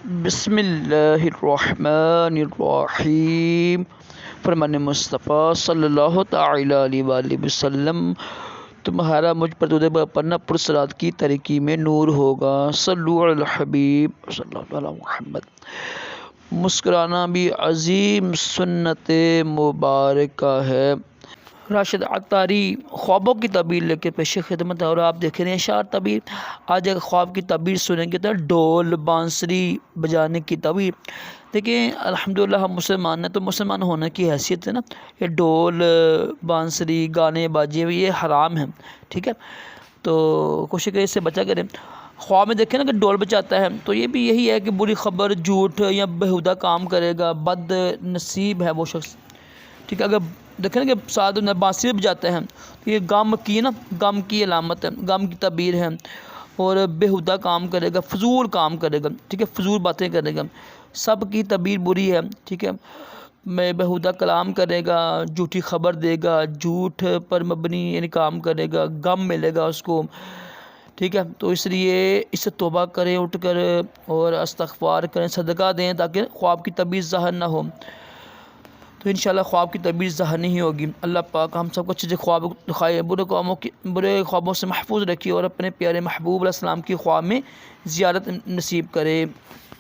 بسم اللہ الرحمن الرحیم۔ فرمان مصطفیٰ صلی اللہ تعالی علیہ وآلہ وسلم، تمہارا مجھ پر درود پڑھنا پرصلات کی طریقی میں نور ہوگا۔ صلو علی الحبیب صلی اللہ علیہ محمد۔ مسکرانا بھی عظیم سنت مبارکہ ہے۔ راشد عطاری خوابوں کی تعبیر لے کے پیش خدمت ہے، اور آپ دیکھ رہے ہیں اشعار تعبیر۔ آج اگر خواب کی تعبیر سنیں گے تو ڈھول بانسری بجانے کی تعبیر۔ دیکھیں الحمدللہ ہم مسلمان ہیں، تو مسلمان ہونے کی حیثیت ہے نا، یہ ڈھول بانسری گانے باجے یہ حرام ہیں، ٹھیک ہے، تو کوشش کریں اس سے بچا کریں۔ خواب میں دیکھیں نا کہ ڈھول بجاتا ہے تو یہ بھی یہی ہے کہ بری خبر، جھوٹ یا بیہودہ کام کرے گا، بد نصیب ہے وہ شخص، ٹھیک ہے۔ اگر دیکھیں نا کہ ساتھ بانسری بجاتے ہیں تو یہ غم کی نا، غم کی علامت ہے، غم کی تعبیر ہے، اور بیہودہ کام کرے گا، فضول کام کرے گا، ٹھیک ہے، فضول باتیں کرے گا، سب کی تعبیر بری ہے، ٹھیک ہے۔ میں بیہودہ کلام کرے گا، جھوٹی خبر دے گا، جھوٹ پر مبنی یعنی کام کرے گا، غم ملے گا اس کو، ٹھیک ہے۔ تو اس لیے اس سے توبہ کریں اٹھ کر، اور استغفار کریں، صدقہ دیں، تاکہ خواب کی تعبیر ظاہر نہ ہو، تو انشاءاللہ خواب کی تعبیر ظاہر نہیں ہوگی۔ اللہ پاک ہم سب کو اچھے خواب دکھائے، برے خوابوں سے محفوظ رکھیے، اور اپنے پیارے محبوب علیہ السلام کی خواب میں زیارت نصیب کرے۔